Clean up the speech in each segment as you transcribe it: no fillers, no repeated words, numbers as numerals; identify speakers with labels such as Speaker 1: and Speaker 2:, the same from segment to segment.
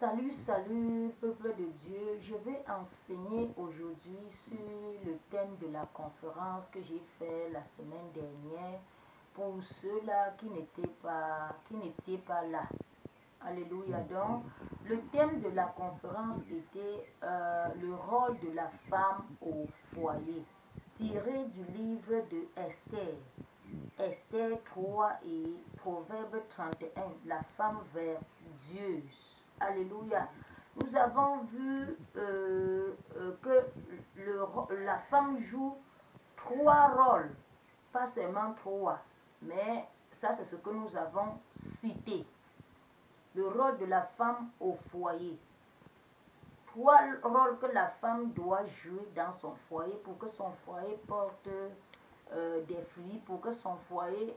Speaker 1: Salut, salut, peuple de Dieu. Je vais enseigner aujourd'hui sur le thème de la conférence que j'ai fait la semaine dernière pour ceux-là qui n'étaient pas là. Alléluia. Donc, le thème de la conférence était le rôle de la femme au foyer, tiré du livre de Esther. Esther 3 et Proverbe 31, la femme vertueuse. Alléluia. Nous avons vu que la femme joue trois rôles, pas seulement trois, mais ça c'est ce que nous avons cité. Le rôle de la femme au foyer. Trois rôles que la femme doit jouer dans son foyer pour que son foyer porte des fruits, pour que son foyer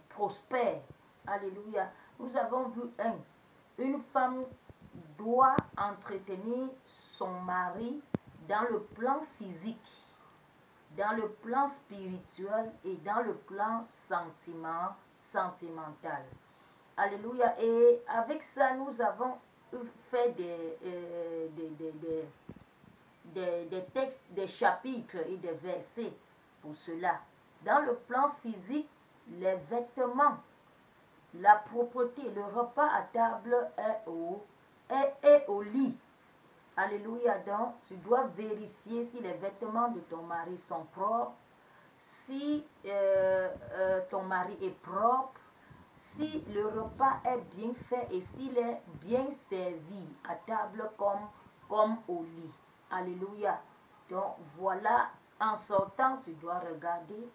Speaker 1: prospère. Alléluia. Nous avons vu une femme doit entretenir son mari dans le plan physique, dans le plan spirituel et dans le plan sentimental. Alléluia. Et avec ça, nous avons fait des textes, des chapitres et des versets pour cela. Dans le plan physique, les vêtements, la propreté, le repas à table est au lit. Alléluia. Donc, tu dois vérifier si les vêtements de ton mari sont propres, si ton mari est propre, si le repas est bien fait et s'il est bien servi à table comme au lit. Alléluia. Donc, voilà, en sortant, tu dois regarder.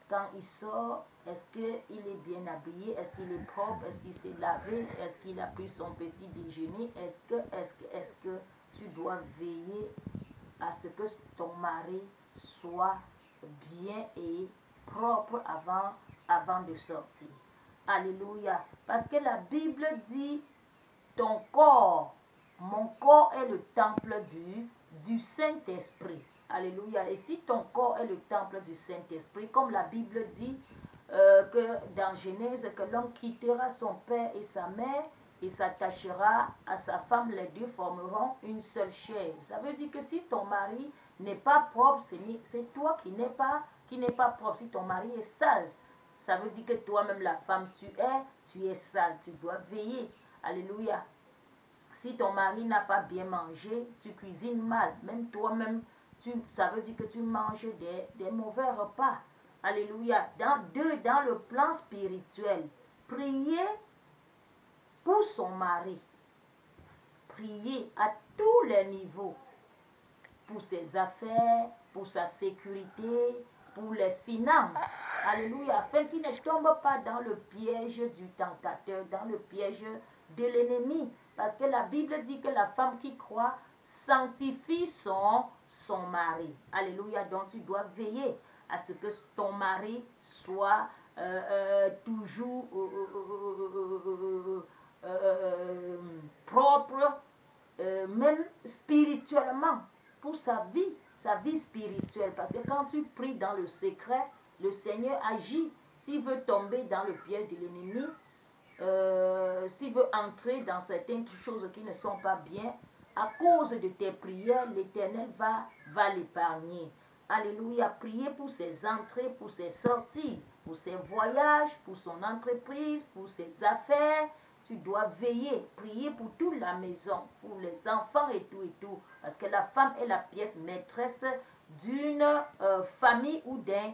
Speaker 1: Quand il sort, est-ce qu'il est bien habillé? Est-ce qu'il est propre? Est-ce qu'il s'est lavé? Est-ce qu'il a pris son petit déjeuner? Est-ce que tu dois veiller à ce que ton mari soit bien et propre avant de sortir? Alléluia. Parce que la Bible dit, ton corps, mon corps est le temple du Saint-Esprit. Alléluia. Et si ton corps est le temple du Saint-Esprit, comme la Bible dit que dans Genèse, que l'homme quittera son père et sa mère et s'attachera à sa femme, les deux formeront une seule chair. Ça veut dire que si ton mari n'est pas propre, c'est toi qui n'es pas propre. Si ton mari est sale, ça veut dire que toi-même, la femme, tu es sale. Tu dois veiller. Alléluia. Si ton mari n'a pas bien mangé, tu cuisines mal. Même toi-même, ça veut dire que tu manges des mauvais repas. Alléluia. Dans le plan spirituel, prier pour son mari. Prier à tous les niveaux. Pour ses affaires, pour sa sécurité, pour les finances. Alléluia. Afin qu'il ne tombe pas dans le piège du tentateur, dans le piège de l'ennemi. Parce que la Bible dit que la femme qui croit sanctifie son mari. Alléluia. Donc tu dois veiller à ce que ton mari soit toujours propre, même spirituellement, pour sa vie spirituelle. Parce que quand tu pries dans le secret, le Seigneur agit. S'il veut tomber dans le piège de l'ennemi, s'il veut entrer dans certaines choses qui ne sont pas bien, à cause de tes prières, l'Éternel va l'épargner. Alléluia. Priez pour ses entrées, pour ses sorties, pour ses voyages, pour son entreprise, pour ses affaires. Tu dois veiller, prier pour toute la maison, pour les enfants et tout. Parce que la femme est la pièce maîtresse d'une famille ou d'un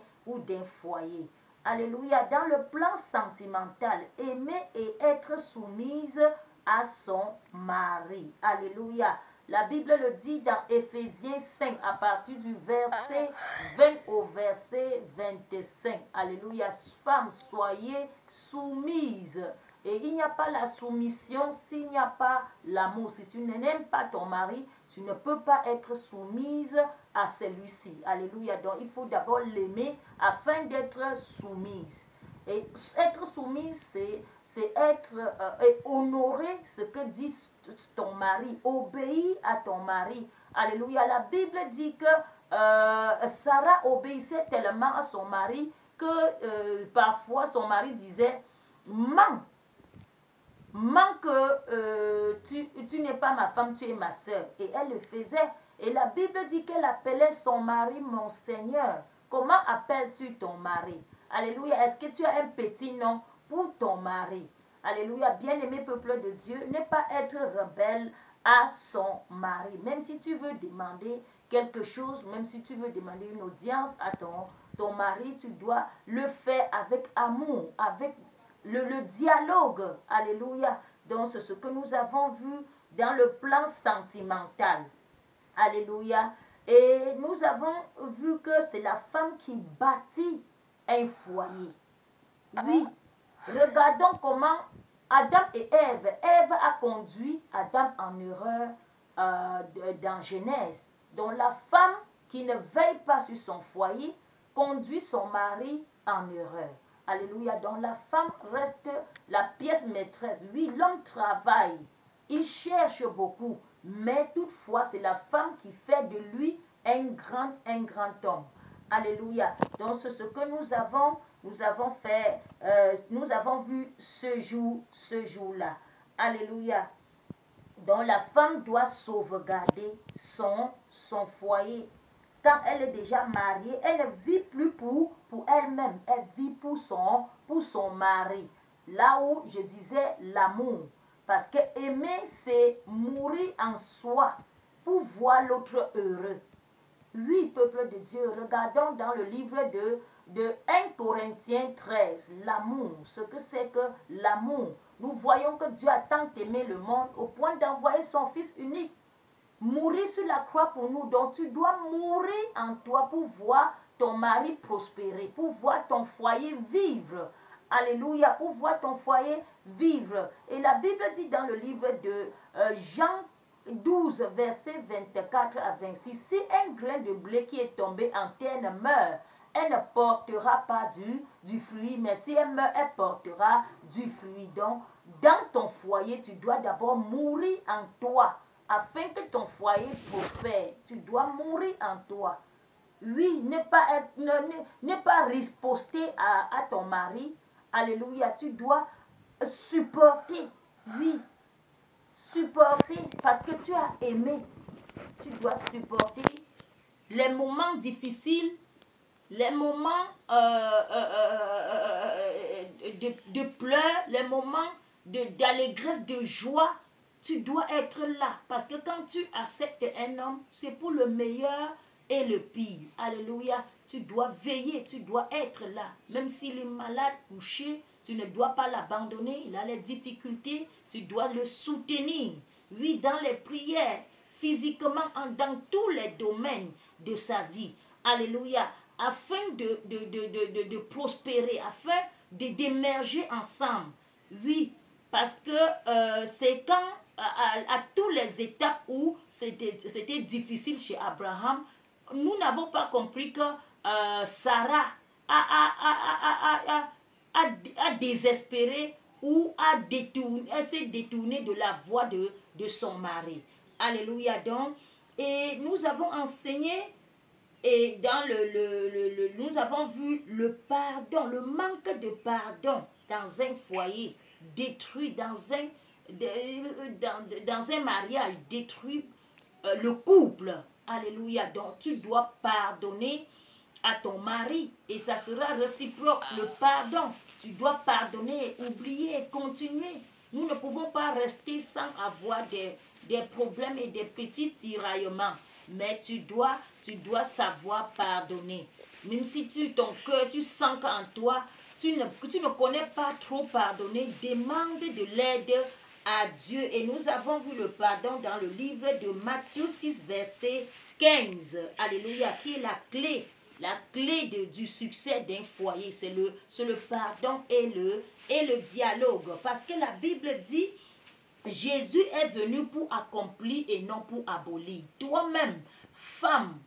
Speaker 1: foyer. Alléluia. Dans le plan sentimental, aimer et être soumise à son mari. Alléluia. La Bible le dit dans Éphésiens 5 à partir du verset 20 au verset 25. Alléluia. Femmes, soyez soumises. Et il n'y a pas la soumission s'il n'y a pas l'amour. Si tu n'aimes pas ton mari, tu ne peux pas être soumise à celui-ci. Alléluia. Donc il faut d'abord l'aimer afin d'être soumise. Et être soumise, c'est être et honorer ce que dit ton mari. Obéir à ton mari. Alléluia. La Bible dit que Sarah obéissait tellement à son mari que parfois son mari disait, mens que tu n'es pas ma femme, tu es ma soeur. Et elle le faisait. Et la Bible dit qu'elle appelait son mari mon Seigneur. Comment appelles-tu ton mari? Alléluia. Est-ce que tu as un petit nom pour ton mari? Alléluia. Bien-aimé peuple de Dieu, ne pas être rebelle à son mari. Même si tu veux demander quelque chose, même si tu veux demander une audience à ton mari, tu dois le faire avec amour, avec le dialogue. Alléluia. Donc c'est ce que nous avons vu dans le plan sentimental. Alléluia. Et nous avons vu que c'est la femme qui bâtit un foyer. Oui. Regardons comment Adam et Ève. Ève a conduit Adam en erreur dans Genèse. Donc la femme qui ne veille pas sur son foyer conduit son mari en erreur. Alléluia. Donc la femme reste la pièce maîtresse. Oui, l'homme travaille. Il cherche beaucoup. Mais toutefois, c'est la femme qui fait de lui un grand homme. Alléluia. Donc c'est ce que nous avons fait, nous avons vu ce jour-là. Alléluia. Donc la femme doit sauvegarder son foyer. Quand elle est déjà mariée, elle ne vit plus pour elle-même, elle vit pour son mari. Là où je disais l'amour. Parce que aimer, c'est mourir en soi pour voir l'autre heureux. Oui, peuple de Dieu, regardons dans le livre de 1 Corinthiens 13, l'amour, ce que c'est que l'amour. Nous voyons que Dieu a tant aimé le monde au point d'envoyer son Fils unique. Mourir sur la croix pour nous. Donc tu dois mourir en toi pour voir ton mari prospérer, pour voir ton foyer vivre. Alléluia, pour voir ton foyer vivre. Et la Bible dit dans le livre de Jean 12, verset 24 à 26, si un grain de blé qui est tombé en terre meurt, elle ne portera pas du fruit, mais si elle meurt, elle portera du fruit. Donc, dans ton foyer, tu dois d'abord mourir en toi, afin que ton foyer prospère. Tu dois mourir en toi. Oui, ne pas riposter à ton mari. Alléluia, tu dois supporter. Oui, supporter parce que tu as aimé. Tu dois supporter les moments difficiles, les moments de pleurs, les moments d'allégresse, de joie. Tu dois être là parce que quand tu acceptes un homme, c'est pour le meilleur et le pire. Alléluia. Tu dois veiller, tu dois être là. Même s'il est malade, couché, tu ne dois pas l'abandonner. Il a les difficultés, tu dois le soutenir. Oui, dans les prières, physiquement, dans tous les domaines de sa vie. Alléluia. Afin de prospérer, afin d'émerger ensemble. Oui, parce que c'est quand, à toutes les étapes où c'était difficile chez Abraham, nous n'avons pas compris que Sarah a désespéré ou s'est détournée de la voie de son mari. Alléluia donc. Et nous avons enseigné et nous avons vu le pardon, le manque de pardon dans un foyer détruit, dans un mariage détruit le couple. Alléluia. Donc tu dois pardonner à ton mari et ça sera réciproque, le pardon. Tu dois pardonner, oublier, continuer. Nous ne pouvons pas rester sans avoir des problèmes et des petits tiraillements. Mais tu dois savoir pardonner. Même si ton cœur, tu sens qu'en toi, tu ne connais pas trop pardonner, demande de l'aide à Dieu. Et nous avons vu le pardon dans le livre de Matthieu 6, verset 15. Alléluia, qui est la clé du succès d'un foyer. C'est le pardon et le dialogue. Parce que la Bible dit, Jésus est venu pour accomplir et non pour abolir. Toi-même, femme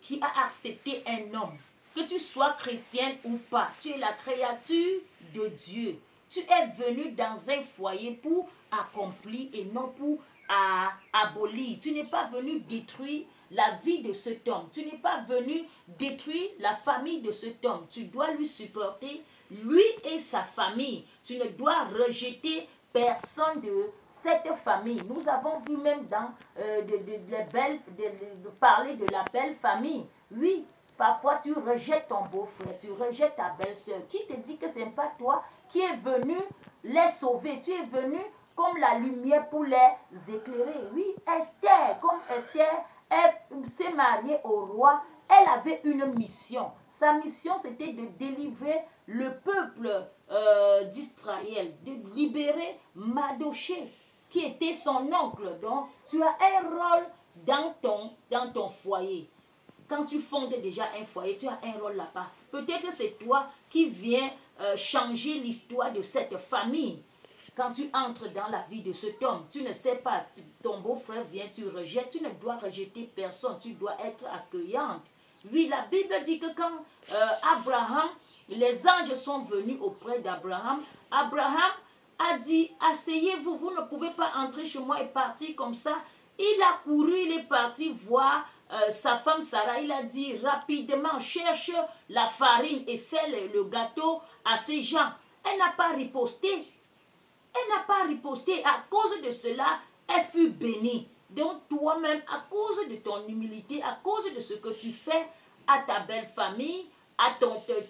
Speaker 1: qui a accepté un homme, que tu sois chrétienne ou pas, tu es la créature de Dieu. Tu es venu dans un foyer pour accomplir et non pour abolir. Tu n'es pas venu détruire la vie de cet homme. Tu n'es pas venu détruire la famille de cet homme. Tu dois lui supporter, lui et sa famille. Tu ne dois rejeter personnes de cette famille. Nous avons vu même dans parler de la belle famille. Oui, parfois tu rejettes ton beau-frère, tu rejettes ta belle-sœur. Qui te dit que ce n'est pas toi qui es venu les sauver? Tu es venu comme la lumière pour les éclairer. Oui, Esther, comme Esther, elle s'est mariée au roi, elle avait une mission. Sa mission, c'était de délivrer le peuple d'Israël, de libérer Mardochée, qui était son oncle. Donc, tu as un rôle dans ton foyer. Quand tu fondes déjà un foyer, tu as un rôle là-bas. Peut-être c'est toi qui viens changer l'histoire de cette famille. Quand tu entres dans la vie de cet homme, tu ne sais pas, ton beau-frère vient, tu rejettes, tu ne dois rejeter personne, tu dois être accueillante. Oui, la Bible dit que quand Abraham, les anges sont venus auprès d'Abraham, Abraham a dit, asseyez-vous, vous ne pouvez pas entrer chez moi et partir comme ça. Il a couru, il est parti voir sa femme Sarah, il a dit rapidement, cherche la farine et fais le gâteau à ces gens. Elle n'a pas riposté. Elle n'a pas riposté. À cause de cela, elle fut bénie. Donc toi-même, à cause de ton humilité, à cause de ce que tu fais à ta belle famille, à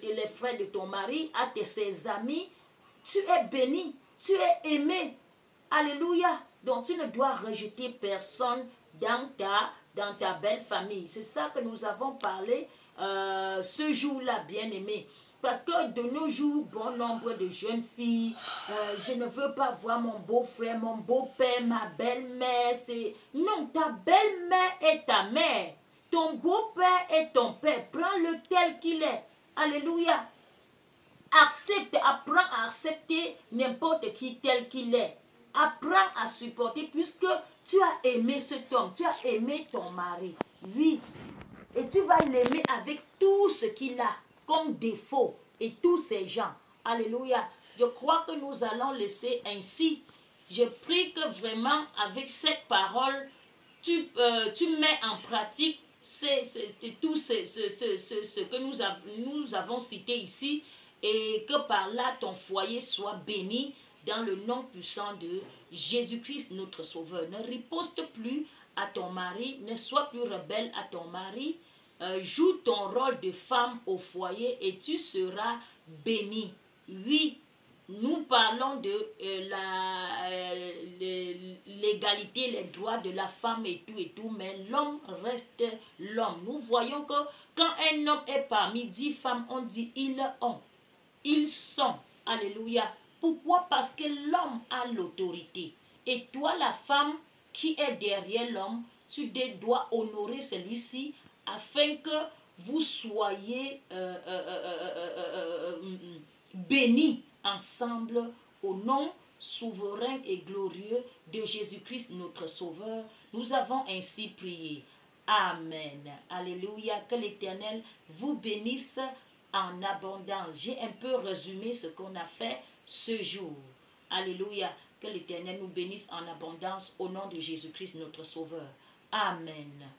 Speaker 1: les frères de ton mari, à ses amis, tu es béni, tu es aimé. Alléluia. Donc tu ne dois rejeter personne dans ta belle famille. C'est ça que nous avons parlé ce jour-là, bien-aimé. Parce que de nos jours, bon nombre de jeunes filles, je ne veux pas voir mon beau-frère, mon beau-père, ma belle-mère. Non, ta belle-mère est ta mère. Ton beau-père est ton père. Prends-le tel qu'il est. Alléluia. Accepte, apprends à accepter n'importe qui tel qu'il est. Apprends à supporter puisque tu as aimé cet homme, tu as aimé ton mari. Oui. Et tu vas l'aimer avec tout ce qu'il a comme défaut et tous ces gens. Alléluia. Je crois que nous allons laisser ainsi. Je prie que vraiment avec cette parole, tu mets en pratique tout ce que nous avons cité ici et que par là ton foyer soit béni dans le nom puissant de Jésus-Christ notre Sauveur. Ne riposte plus à ton mari, ne sois plus rebelle à ton mari. Joue ton rôle de femme au foyer et tu seras béni. Oui, nous parlons de l'égalité, les droits de la femme et tout, mais l'homme reste l'homme. Nous voyons que quand un homme est parmi 10 femmes, on dit ils ont, ils sont. Alléluia. Pourquoi? Parce que l'homme a l'autorité. Et toi, la femme qui est derrière l'homme, tu dois honorer celui-ci afin que vous soyez bénis ensemble au nom souverain et glorieux de Jésus-Christ notre Sauveur. Nous avons ainsi prié. Amen. Alléluia. Que l'Éternel vous bénisse en abondance. J'ai un peu résumé ce qu'on a fait ce jour. Alléluia. Que l'Éternel nous bénisse en abondance au nom de Jésus-Christ notre Sauveur. Amen.